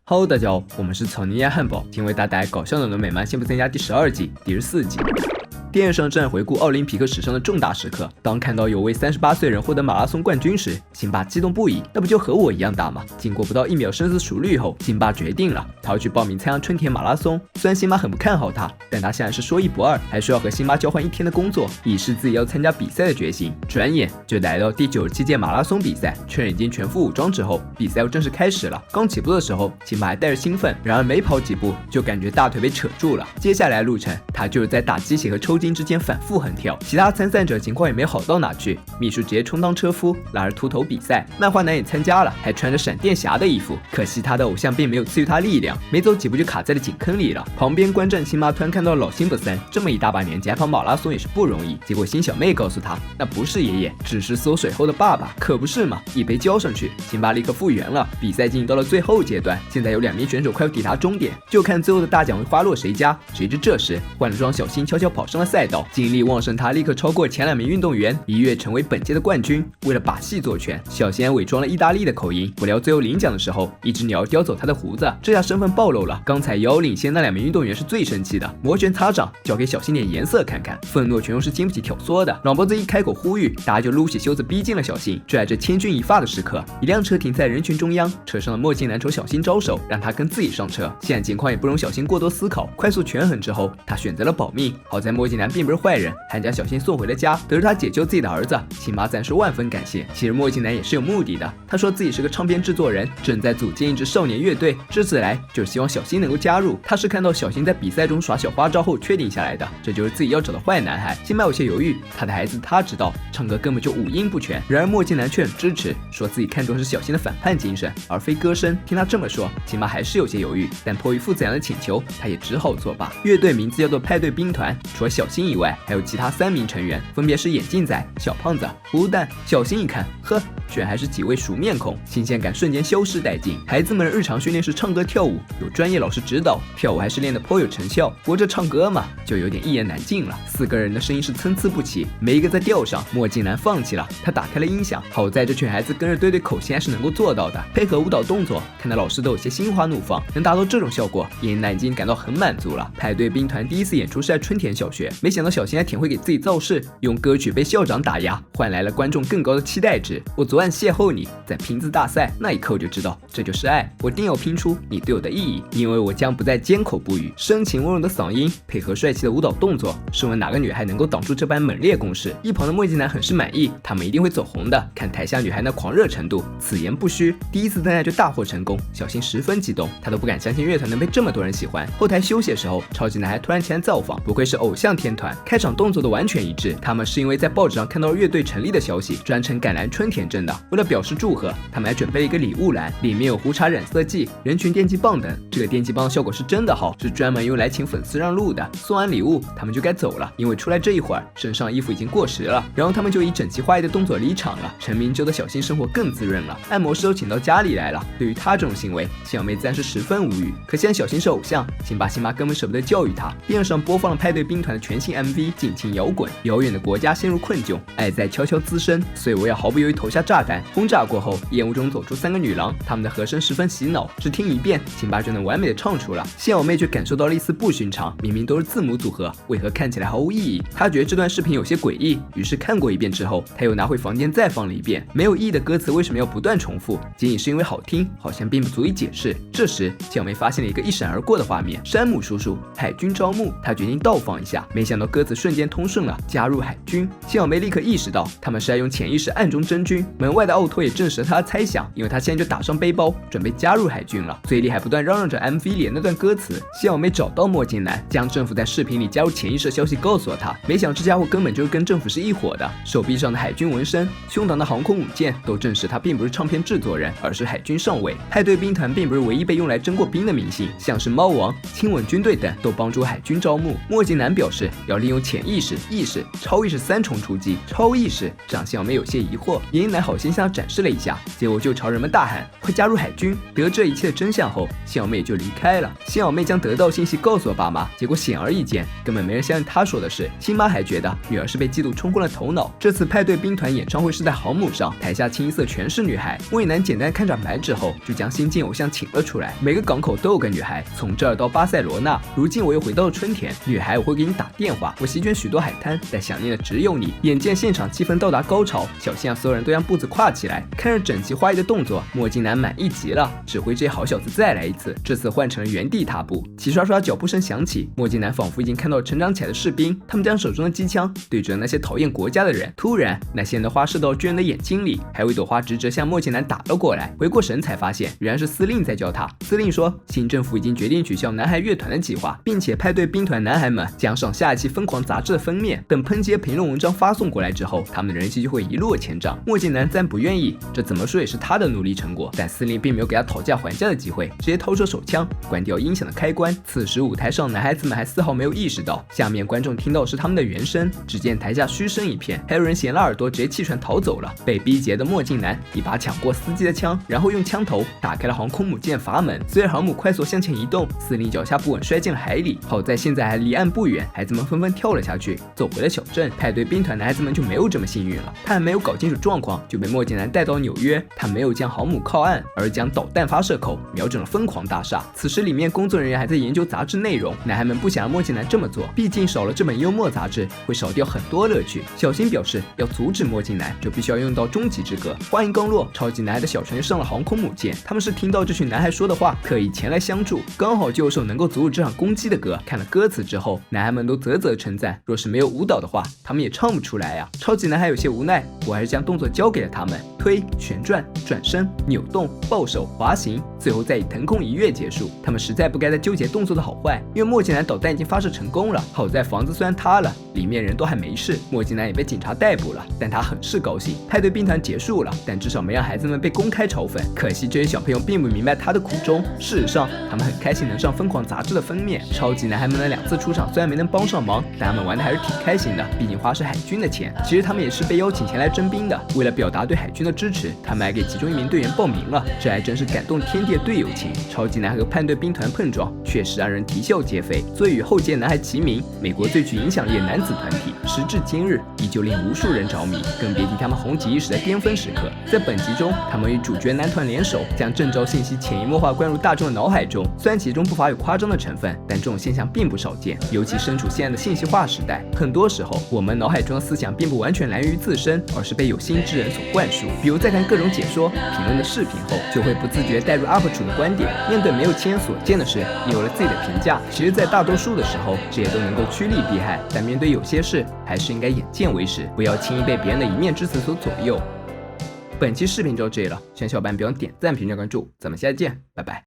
Hello， 大家好，我们是草泥鸭汉堡，今天为大家带来搞笑的伦美漫幸福增加第12季第14集。电视上正在回顾奥林匹克史上的重大时刻，当看到有位38岁人获得马拉松冠军时，辛巴激动不已。那不就和我一样大吗？经过不到1秒深思熟虑后，辛巴决定了，他要去报名参加春田马拉松。虽然辛巴很不看好他，但他现在是说一不二，还说要和辛巴交换1天的工作，以示自己要参加比赛的决心。转眼就来到第97届马拉松比赛，确认已经全副武装之后，比赛又正式开始了。刚起步的时候，辛巴还带着兴奋，然而没跑几步就感觉大腿被扯住了。接下来的路程，他就是在打鸡血和抽筋之间反复横跳。其他参赛者情况也没好到哪去，秘书直接充当车夫，拉着秃头比赛。漫画男也参加了，还穿着闪电侠的衣服，可惜他的偶像并没有赐予他力量，没走几步就卡在了井坑里了。旁边观战辛巴突然看到老辛巴森这么一大把年纪还跑马拉松也是不容易，结果辛小妹告诉他，那不是爷爷，只是缩水后的爸爸。可不是嘛，一杯浇上去，辛巴立刻复原了。比赛进行到了最后阶段，现在有2名选手快要抵达终点，就看最后的大奖会花落谁家。谁知这时换了装小新悄悄跑上了赛道，精力旺盛他立刻超过前2名运动员，一跃成为本届的冠军。为了把戏做全，小新还伪装了意大利的口音，不料最后领奖的时候，一只鸟叼走他的胡子，这下身份暴露了。刚才遥遥领先那2名运动员是最生气的，摩拳擦掌，交给小新点颜色看看。愤怒全用是经不起挑唆的，老脖子一开口呼吁，大家就撸起袖子逼近了小新。就在这千钧一发的时刻，一辆车停在人群中央，车上的墨镜男朝小新招手，让他跟自己上车。现在情况也不容小新过多思考，快速权衡之后，他选择了保命。好在墨镜男并不是坏人，还将小新送回了家。得知他解救自己的儿子，辛巴赞是万分感谢。其实墨镜男也是有目的的，他说自己是个唱片制作人，正在组建一支少年乐队，这次来就是希望小新能够加入。他是看到小新在比赛中耍小花招后确定下来的，这就是自己要找的坏男孩。辛巴有些犹豫，他的孩子他知道，唱歌根本就五音不全。然而墨镜男却很支持，说自己看重是小新的反叛精神，而非歌声。听他这么说，辛巴还是有些犹豫，但迫于父子俩的请求，他也只好作罢。乐队名字叫做派对兵团，除了小新以外，还有其他3名成员，分别是眼镜仔、小胖子、糊蛋。小新一看，呵，居然还是几位熟面孔，新鲜感瞬间消失殆尽。孩子们日常训练是唱歌跳舞，有专业老师指导，跳舞还是练得颇有成效。不过这唱歌嘛，就有点一言难尽了。4个人的声音是参差不齐，没一个在调上。墨镜男放弃了，他打开了音响。好在这群孩子跟着对口型还是能够做到的，配合舞蹈动作，看到老师都有些心花怒放。能达到这种效果，爷奶已经感到很满足了。派对兵团第一次演出是在春田小学，没想到小新还挺会给自己造势，用歌曲被校长打压，换来了观众更高的期待值。我昨晚邂逅你，在拼字大赛，那一刻我就知道这就是爱，我定要拼出你对我的意义，因为我将不再缄口不语。深情温柔的嗓音配合帅气的舞蹈动作，试问哪个女孩能够挡住这般猛烈攻势？一旁的墨镜男很是满意，他们一定会走红的。看台下女孩那狂热程度，此言不虚。第一次登台就大获成功，小新十分激动，他都不敢相信乐团能被这么多人喜欢。后台休息的时候，超级男孩突然前来造访，不愧是偶像天团，开场动作都完全一致。他们是因为在报纸上看到了乐队成立的消息，专程赶来春田镇的。为了表示祝贺，他们还准备了一个礼物栏，里面有胡茬染色剂、人群电击棒等。这个电击棒效果是真的好，是专门用来请粉丝让路的。送完礼物，他们就该走了，因为出来这一会儿，身上衣服已经过时了。然后他们就以整齐划一的动作离场了。成名之后的小新生活更滋润了，按摩师都请到家里来了。对于他这种行为，小妹自然是十分无语。可现在小新是偶像，辛巴根本舍不得教育他。电视上播放了派对兵团的全新 MV， 尽情摇滚。遥远的国家陷入困窘，爱在悄悄滋生，所以我要毫不犹豫投下炸弹。轰炸过后，烟雾中走出3个女郎，她们的和声十分洗脑，只听一遍，辛巴就能完美的唱出了。小妹却感受到了一丝不寻常，明明都是字母组合，为何看起来毫无意义？她觉得这段视频有些诡异，于是看过1遍之后，她又拿回房间再放了1遍。没有意义的歌词为什么要不断重复？仅仅是因为好听，好像并不足以解释。这时，小妹发现了一个一闪而过的画面：山姆叔叔，海军招募。她决定倒放一下，没想到歌词瞬间通顺了，加入海军。小妹立刻意识到，他们是在用潜意识暗中真菌。门外的奥托也证实了她的猜想，因为他现在就打上背包，准备加入海军了，嘴里还不断嚷嚷着 MV 里的那段歌词。小妹找到墨镜男，将政府在视频里加入潜意识的消息告诉了他。没想到这家伙根本就是跟政府是一伙的，手臂上的海军纹身、胸膛的航空母舰都证实他并不是唱片制作人，而是海军上尉。派对兵团并不是唯一被用来征过兵的明星，像是猫王、亲吻军队等都帮助海军招募。墨镜男表示，要利用潜意识、意识、超意识3重出击。超意识让幸好妹有些疑惑，爷爷奶好心向她展示了一下，结果就朝人们大喊：“快加入海军！”得知一切的真相后，幸好妹也就离开了。幸好妹将得到信息告诉了爸妈，结果显而易见，根本没人相信她说的事。亲妈还觉得女儿是被嫉妒冲昏了头脑。这次派对兵团演唱会是在航母上，台下清一色全是女孩。莫一楠简单看着白纸后，就将新晋偶像请了出来。每个港口都有个女孩，从这儿到巴塞罗那。如今我又回到了春天，女孩，我会给你打电话。我席卷许多海滩，但想念的只有你。眼见现场气氛到达高潮，小心让所有人都将步子跨起来。看着整齐划一的动作，莫静南满意极了，指挥这些好小子再来一次。这次换成了原地踏步，齐刷刷脚步声响起，莫静南仿佛已经看到成长起来的士兵，他们将手中的机枪对准那些讨厌国家的人。突然，那些的花射到巨人的眼睛里，还有一朵花直直向莫静南打了过来。回过神才发现，原来是司令在叫他。司令说，新政府已经决定取消男孩乐团的计划，并且派对兵团男孩们将上下一期疯狂杂志的封面。等喷街评论文章发送过来之后，他们的人气就会一落千丈。莫静南自然不愿意，这怎么说也是他的努力成果。但司令并没有给他讨价还价的机会，直接掏出手枪，关掉音响的开关。此时舞台上男孩子们还丝毫没有意识到，下面观众听到是他们的原声。只见台下嘘声一片，还有人闲了耳朵直接弃船逃走了。被逼急的莫静南一把抢过司机的枪，然后用枪头打开了航空母舰阀门。随着航母快速向前移动，司令脚下不稳摔进了海里。好在现在还离岸不远，孩子们纷纷跳了下去，走回了小镇。派对兵团的孩子们就没有这么幸运了，他还没有搞清楚状况，就被莫静南带到纽约。他没有将航母靠岸，而将导弹发射口瞄准了疯狂大厦。此时里面工作人员还在研究杂志内容，男孩们不想让莫静南这么做，毕竟少了这本幽默杂志会少掉很多乐趣。小新表示，要阻止莫静南，就必须要用到终极之歌。话音刚落，超级男孩的小船就上了航空母舰，他们是听到这群男孩说的话，特意前来相助，刚好就有首能够阻止这场攻击的歌。看了歌词之后，男孩们都啧啧称赞，若是没有舞蹈的话，他们也唱不出来呀。超级男孩有些无奈，我还是将动作交给了他们，推、旋转、转身、扭动、抱手、滑行，最后再以腾空一跃结束。他们实在不该再纠结动作的好坏，因为莫静南导弹已经发射成功了。好在房子虽然塌了，里面人都还没事，莫静南也被警察逮捕了，但他很是高兴。派对兵团结束了，但至少没让孩子们被公开嘲讽。可惜这些小朋友并不明白他的苦衷。事实上，他们很开心能上疯狂杂志的封面。超级男孩们的2次出场虽然没能帮上忙，但他们玩的还是挺开心的，毕竟花是海军的钱。其实他们也是被邀请前来征兵的，为了表达对海军的支持，他们还给其中1名队员报名了，这还真是感动天地的队友情。超级男孩和派对兵团碰撞，确实让人啼笑皆非，所以与后街男孩齐名，美国最具影响力的男子团体，时至今日依旧令无数人着迷，更别提他们红极一时的巅峰时刻。在本集中，他们与主角男团联手，将征召信息潜移默化灌入大众的脑海中。虽然其中不乏有夸张的成分，但这种现象并不少见，尤其身处现在的信息化时代，很多时候我们脑海中的思想并不完全来源于自身，而是被有心之人所灌输。比如在看各种解说、评论的视频后，就会不自觉带入 UP 主的观点，面对没有亲眼所见的事，也有了自己的评价。其实在大多数的时候，这些都能够趋利避害，但面对有些事，还是应该眼见为实，不要轻易被别人的一面之词所左右。本期视频就到这里了，喜欢小伙伴别忘点赞、评论、关注，咱们下期见，拜拜。